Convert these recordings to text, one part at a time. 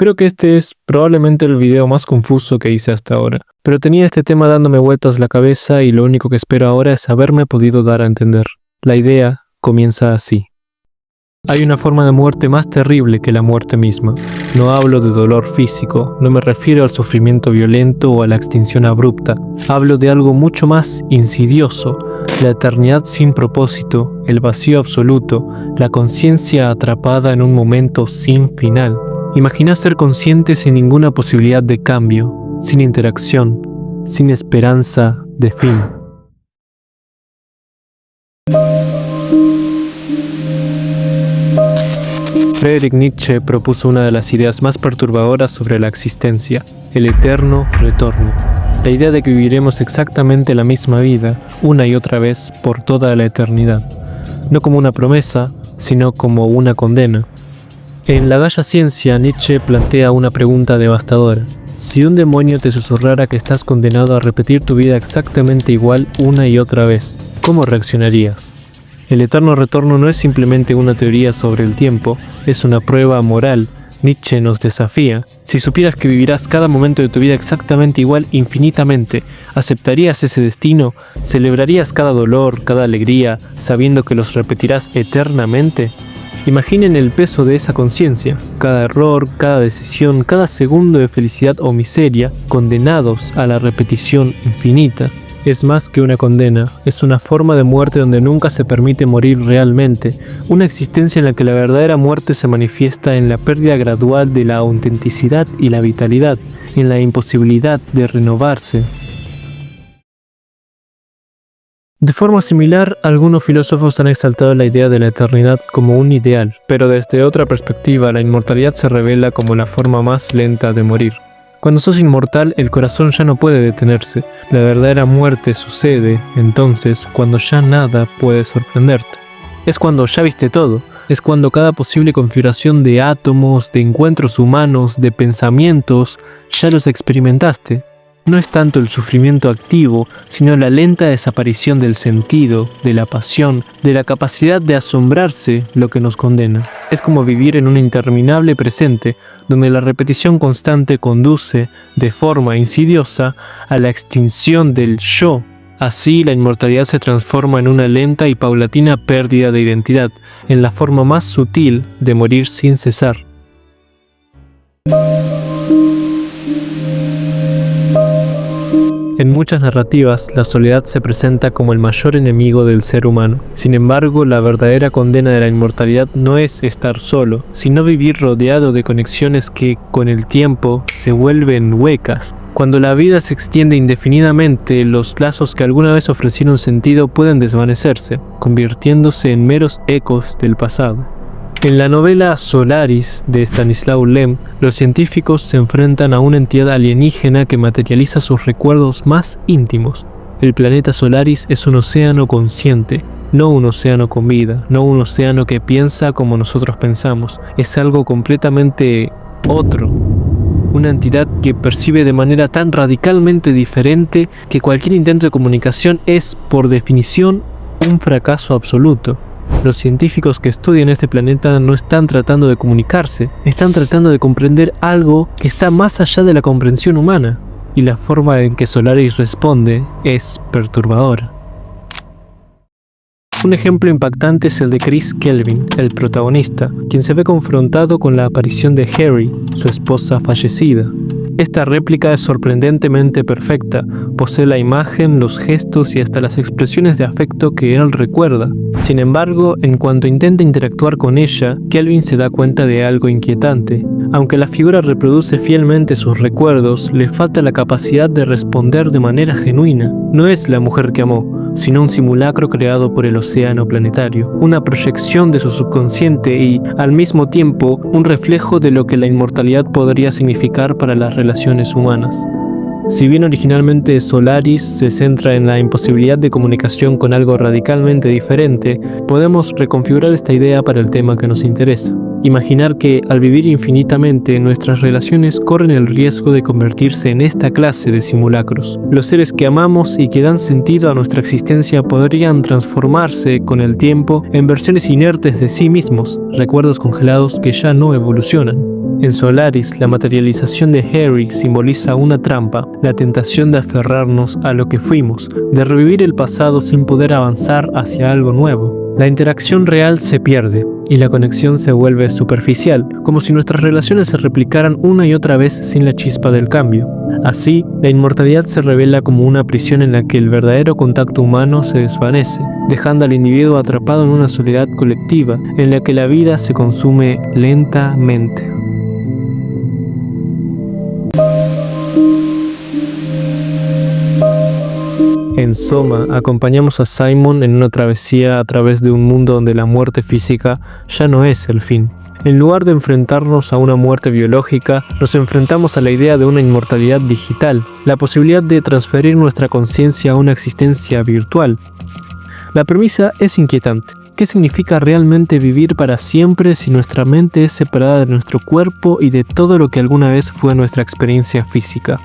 Creo que este es probablemente el video más confuso que hice hasta ahora, pero tenía este tema dándome vueltas la cabeza y lo único que espero ahora es haberme podido dar a entender. La idea comienza así. Hay una forma de muerte más terrible que la muerte misma. No hablo de dolor físico, no me refiero al sufrimiento violento o a la extinción abrupta. Hablo de algo mucho más insidioso, la eternidad sin propósito, el vacío absoluto, la conciencia atrapada en un momento sin final. Imagina ser consciente sin ninguna posibilidad de cambio, sin interacción, sin esperanza de fin. Friedrich Nietzsche propuso una de las ideas más perturbadoras sobre la existencia, el eterno retorno. La idea de que viviremos exactamente la misma vida, una y otra vez, por toda la eternidad. No como una promesa, sino como una condena. En La Galla Ciencia, Nietzsche plantea una pregunta devastadora. Si un demonio te susurrara que estás condenado a repetir tu vida exactamente igual una y otra vez, ¿cómo reaccionarías? El eterno retorno no es simplemente una teoría sobre el tiempo, es una prueba moral. Nietzsche nos desafía. Si supieras que vivirás cada momento de tu vida exactamente igual infinitamente, ¿aceptarías ese destino? ¿Celebrarías cada dolor, cada alegría, sabiendo que los repetirás eternamente? Imaginen el peso de esa conciencia. Cada error, cada decisión, cada segundo de felicidad o miseria, condenados a la repetición infinita. Es más que una condena, es una forma de muerte donde nunca se permite morir realmente, una existencia en la que la verdadera muerte se manifiesta en la pérdida gradual de la autenticidad y la vitalidad, en la imposibilidad de renovarse. De forma similar, algunos filósofos han exaltado la idea de la eternidad como un ideal, pero desde otra perspectiva, la inmortalidad se revela como la forma más lenta de morir. Cuando sos inmortal, el corazón ya no puede detenerse. La verdadera muerte sucede, entonces, cuando ya nada puede sorprenderte. Es cuando ya viste todo. Es cuando cada posible configuración de átomos, de encuentros humanos, de pensamientos, ya los experimentaste. No es tanto el sufrimiento activo, sino la lenta desaparición del sentido, de la pasión, de la capacidad de asombrarse lo que nos condena. Es como vivir en un interminable presente, donde la repetición constante conduce, de forma insidiosa, a la extinción del yo. Así, la inmortalidad se transforma en una lenta y paulatina pérdida de identidad, en la forma más sutil de morir sin cesar. En muchas narrativas, la soledad se presenta como el mayor enemigo del ser humano. Sin embargo, la verdadera condena de la inmortalidad no es estar solo, sino vivir rodeado de conexiones que, con el tiempo, se vuelven huecas. Cuando la vida se extiende indefinidamente, los lazos que alguna vez ofrecieron sentido pueden desvanecerse, convirtiéndose en meros ecos del pasado. En la novela Solaris de Stanislaw Lem, los científicos se enfrentan a una entidad alienígena que materializa sus recuerdos más íntimos. El planeta Solaris es un océano consciente, no un océano con vida, no un océano que piensa como nosotros pensamos. Es algo completamente otro. Una entidad que percibe de manera tan radicalmente diferente que cualquier intento de comunicación es, por definición, un fracaso absoluto. Los científicos que estudian este planeta no están tratando de comunicarse, están tratando de comprender algo que está más allá de la comprensión humana, y la forma en que Solaris responde es perturbadora. Un ejemplo impactante es el de Chris Kelvin, el protagonista, quien se ve confrontado con la aparición de Harry, su esposa fallecida. Esta réplica es sorprendentemente perfecta, posee la imagen, los gestos y hasta las expresiones de afecto que él recuerda. Sin embargo, en cuanto intenta interactuar con ella, Kelvin se da cuenta de algo inquietante. Aunque la figura reproduce fielmente sus recuerdos, le falta la capacidad de responder de manera genuina. No es la mujer que amó, sino un simulacro creado por el océano planetario, una proyección de su subconsciente y, al mismo tiempo, un reflejo de lo que la inmortalidad podría significar para las relaciones humanas. Si bien originalmente Solaris se centra en la imposibilidad de comunicación con algo radicalmente diferente, podemos reconfigurar esta idea para el tema que nos interesa. Imaginar que, al vivir infinitamente, nuestras relaciones corren el riesgo de convertirse en esta clase de simulacros. Los seres que amamos y que dan sentido a nuestra existencia podrían transformarse, con el tiempo, en versiones inertes de sí mismos, recuerdos congelados que ya no evolucionan. En Solaris, la materialización de Harry simboliza una trampa, la tentación de aferrarnos a lo que fuimos, de revivir el pasado sin poder avanzar hacia algo nuevo. La interacción real se pierde y la conexión se vuelve superficial, como si nuestras relaciones se replicaran una y otra vez sin la chispa del cambio. Así, la inmortalidad se revela como una prisión en la que el verdadero contacto humano se desvanece, dejando al individuo atrapado en una soledad colectiva en la que la vida se consume lentamente. En Soma, acompañamos a Simon en una travesía a través de un mundo donde la muerte física ya no es el fin. En lugar de enfrentarnos a una muerte biológica, nos enfrentamos a la idea de una inmortalidad digital, la posibilidad de transferir nuestra conciencia a una existencia virtual. La premisa es inquietante. ¿Qué significa realmente vivir para siempre si nuestra mente es separada de nuestro cuerpo y de todo lo que alguna vez fue nuestra experiencia física?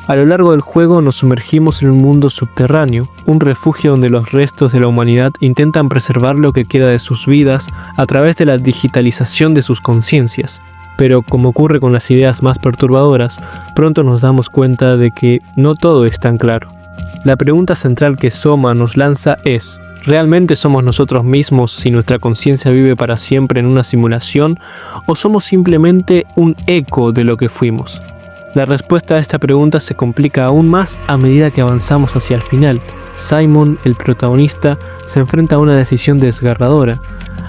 A lo largo del juego nos sumergimos en un mundo subterráneo, un refugio donde los restos de la humanidad intentan preservar lo que queda de sus vidas a través de la digitalización de sus conciencias. Pero como ocurre con las ideas más perturbadoras, pronto nos damos cuenta de que no todo es tan claro. La pregunta central que Soma nos lanza es: ¿realmente somos nosotros mismos si nuestra conciencia vive para siempre en una simulación? ¿O somos simplemente un eco de lo que fuimos? La respuesta a esta pregunta se complica aún más a medida que avanzamos hacia el final. Simon, el protagonista, se enfrenta a una decisión desgarradora.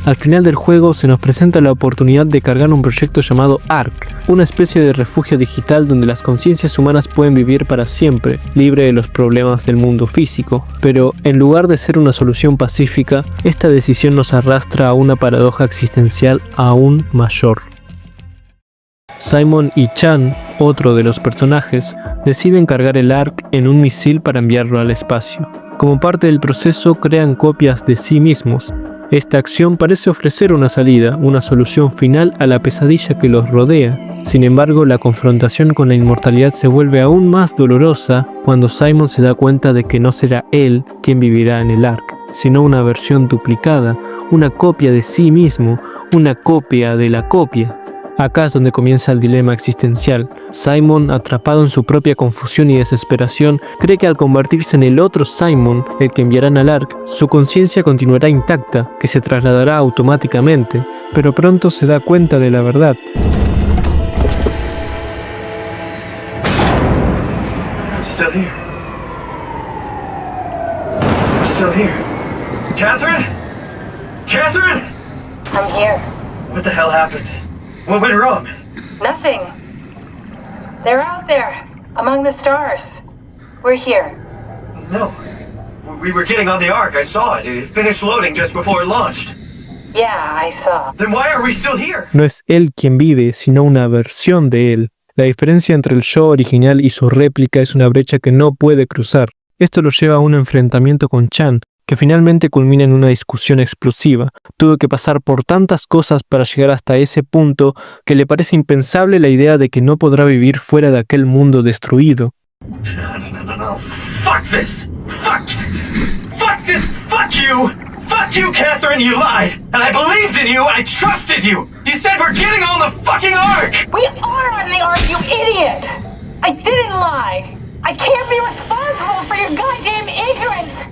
Al final del juego se nos presenta la oportunidad de cargar un proyecto llamado ARC, una especie de refugio digital donde las conciencias humanas pueden vivir para siempre, libre de los problemas del mundo físico. Pero en lugar de ser una solución pacífica, esta decisión nos arrastra a una paradoja existencial aún mayor. Simon y Chan, otro de los personajes, deciden cargar el ARC en un misil para enviarlo al espacio. Como parte del proceso, crean copias de sí mismos. Esta acción parece ofrecer una salida, una solución final a la pesadilla que los rodea. Sin embargo, la confrontación con la inmortalidad se vuelve aún más dolorosa cuando Simon se da cuenta de que no será él quien vivirá en el ARC, sino una versión duplicada, una copia de sí mismo, una copia de la copia. Acá es donde comienza el dilema existencial. Simon, atrapado en su propia confusión y desesperación, cree que al convertirse en el otro Simon, el que enviarán al ARC, su conciencia continuará intacta, que se trasladará automáticamente, pero pronto se da cuenta de la verdad. I'm still here. I'm still here. Catherine? Catherine? I'm here. What the hell happened? What went wrong? Nothing. They're out there, among the stars. We're here. No. We were getting on the Ark. I saw it. It finished loading just before it launched. Yeah, I saw. Then why are we still here? No es él quien vive, sino una versión de él. La diferencia entre el yo original y su réplica es una brecha que no puede cruzar. Esto lo lleva a un enfrentamiento con Chan, que finalmente culmina en una discusión explosiva. Tuvo que pasar por tantas cosas para llegar hasta ese punto que le parece impensable la idea de que no podrá vivir fuera de aquel mundo destruido. No. Fuck this! Fuck this! Fuck you! Fuck you, Catherine! You lied! And I believed in you! I trusted you! You said we're getting on the fucking Ark! We are on the Ark, you idiot! I didn't lie! I can't be responsible for your goddamn ignorance!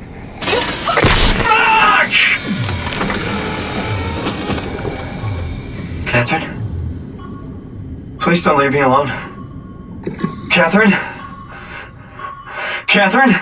Fuck! Catherine? Please don't leave me alone. Catherine? Catherine?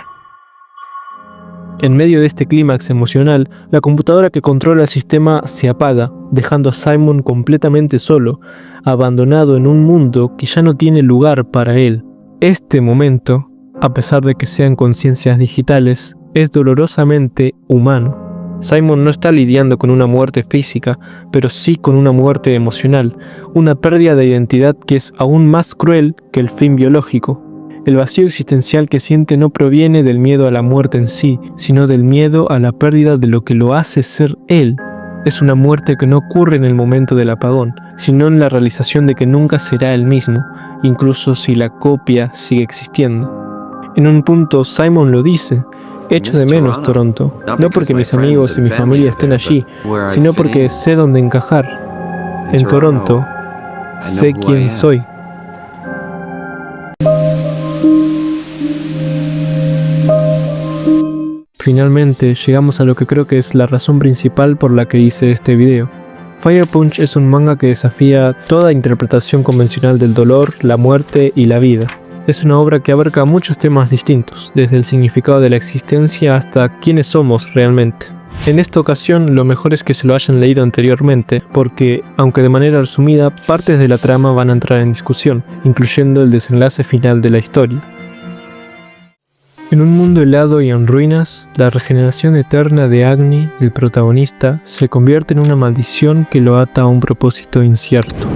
En medio de este clímax emocional, la computadora que controla el sistema se apaga, dejando a Simon completamente solo, abandonado en un mundo que ya no tiene lugar para él. Este momento, a pesar de que sean conciencias digitales, es dolorosamente humano. Simon no está lidiando con una muerte física, pero sí con una muerte emocional, una pérdida de identidad que es aún más cruel que el fin biológico. El vacío existencial que siente no proviene del miedo a la muerte en sí, sino del miedo a la pérdida de lo que lo hace ser él. Es una muerte que no ocurre en el momento del apagón, sino en la realización de que nunca será el mismo, incluso si la copia sigue existiendo. En un punto Simon lo dice: echo de menos Toronto, no porque mis amigos y mi familia estén allí, sino porque sé dónde encajar. En Toronto, Sé quién soy. Finalmente, llegamos a lo que creo que es la razón principal por la que hice este video. Fire Punch es un manga que desafía toda interpretación convencional del dolor, la muerte y la vida. Es una obra que abarca muchos temas distintos, desde el significado de la existencia hasta quiénes somos realmente. En esta ocasión, lo mejor es que se lo hayan leído anteriormente, porque, aunque de manera resumida, partes de la trama van a entrar en discusión, incluyendo el desenlace final de la historia. En un mundo helado y en ruinas, la regeneración eterna de Agni, el protagonista, se convierte en una maldición que lo ata a un propósito incierto.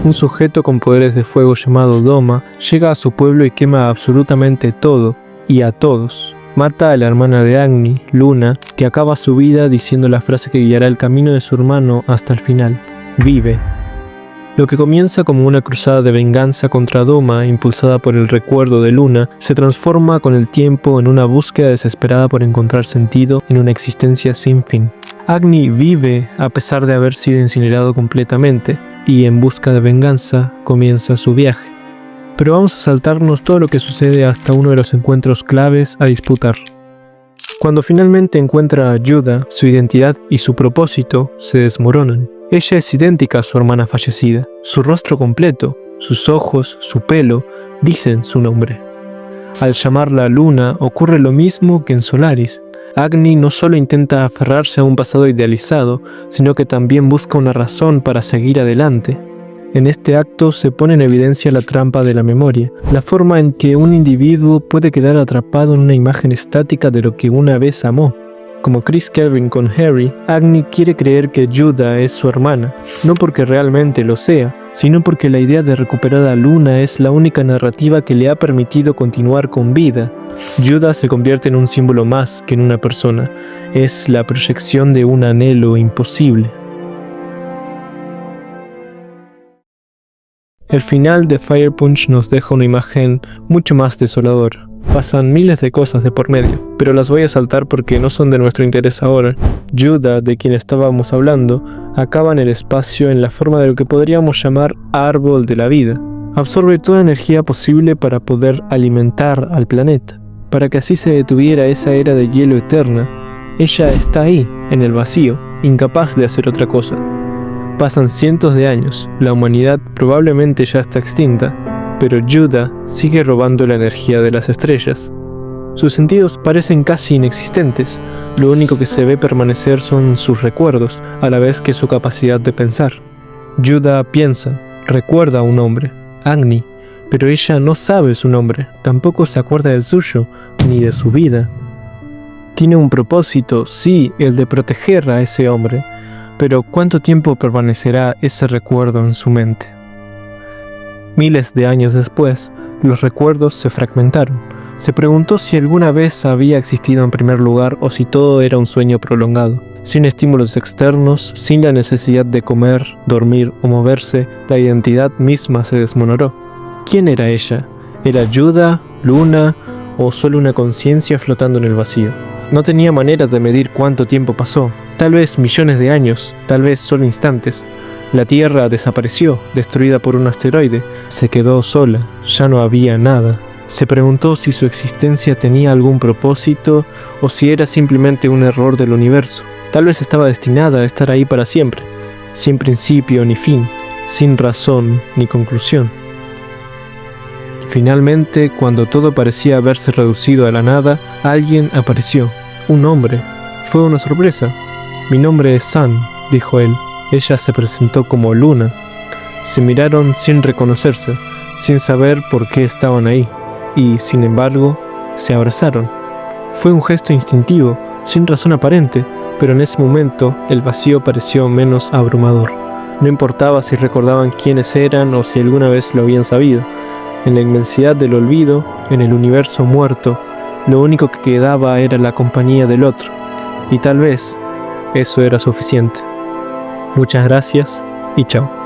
Un sujeto con poderes de fuego llamado Doma llega a su pueblo y quema absolutamente todo, y a todos. Mata a la hermana de Agni, Luna, que acaba su vida diciendo la frase que guiará el camino de su hermano hasta el final: vive. Lo que comienza como una cruzada de venganza contra Doma, impulsada por el recuerdo de Luna, se transforma con el tiempo en una búsqueda desesperada por encontrar sentido en una existencia sin fin. Agni vive a pesar de haber sido incinerado completamente, y en busca de venganza comienza su viaje. Pero vamos a saltarnos todo lo que sucede hasta uno de los encuentros claves a disputar. Cuando finalmente encuentra a Yuda, su identidad y su propósito se desmoronan. Ella es idéntica a su hermana fallecida. Su rostro completo, sus ojos, su pelo, dicen su nombre. Al llamarla Luna ocurre lo mismo que en Solaris. Agni no solo intenta aferrarse a un pasado idealizado, sino que también busca una razón para seguir adelante. En este acto se pone en evidencia la trampa de la memoria, la forma en que un individuo puede quedar atrapado en una imagen estática de lo que una vez amó. Como Chris Kelvin con Harry, Agni quiere creer que Yuda es su hermana, no porque realmente lo sea, sino porque la idea de recuperar a Luna es la única narrativa que le ha permitido continuar con vida. Yuda se convierte en un símbolo más que en una persona, es la proyección de un anhelo imposible. El final de Fire Punch nos deja una imagen mucho más desoladora. Pasan miles de cosas de por medio, pero las voy a saltar porque no son de nuestro interés ahora. Yuda, de quien estábamos hablando, acaba en el espacio en la forma de lo que podríamos llamar árbol de la vida. Absorbe toda energía posible para poder alimentar al planeta. Para que así se detuviera esa era de hielo eterna, ella está ahí, en el vacío, incapaz de hacer otra cosa. Pasan cientos de años, la humanidad probablemente ya está extinta, pero Yuda sigue robando la energía de las estrellas. Sus sentidos parecen casi inexistentes, lo único que se ve permanecer son sus recuerdos, a la vez que su capacidad de pensar. Yuda piensa, recuerda a un hombre, Agni, pero ella no sabe su nombre, tampoco se acuerda del suyo, ni de su vida. Tiene un propósito, sí, el de proteger a ese hombre, pero ¿cuánto tiempo permanecerá ese recuerdo en su mente? Miles de años después, los recuerdos se fragmentaron. Se preguntó si alguna vez había existido en primer lugar o si todo era un sueño prolongado. Sin estímulos externos, sin la necesidad de comer, dormir o moverse, la identidad misma se desmoronó. ¿Quién era ella? ¿Era Yuda, Luna o solo una conciencia flotando en el vacío? No tenía manera de medir cuánto tiempo pasó. Tal vez millones de años, tal vez solo instantes. La Tierra desapareció, destruida por un asteroide. Se quedó sola, ya no había nada. Se preguntó si su existencia tenía algún propósito o si era simplemente un error del universo. Tal vez estaba destinada a estar ahí para siempre, sin principio ni fin, sin razón ni conclusión. Finalmente, cuando todo parecía haberse reducido a la nada, alguien apareció. Un hombre. Fue una sorpresa. «Mi nombre es Sun», dijo él. Ella se presentó como Luna. Se miraron sin reconocerse, sin saber por qué estaban ahí, y, sin embargo, se abrazaron. Fue un gesto instintivo, sin razón aparente, pero en ese momento el vacío pareció menos abrumador. No importaba si recordaban quiénes eran o si alguna vez lo habían sabido. En la inmensidad del olvido, en el universo muerto, lo único que quedaba era la compañía del otro, y tal vez eso era suficiente. Muchas gracias y chao.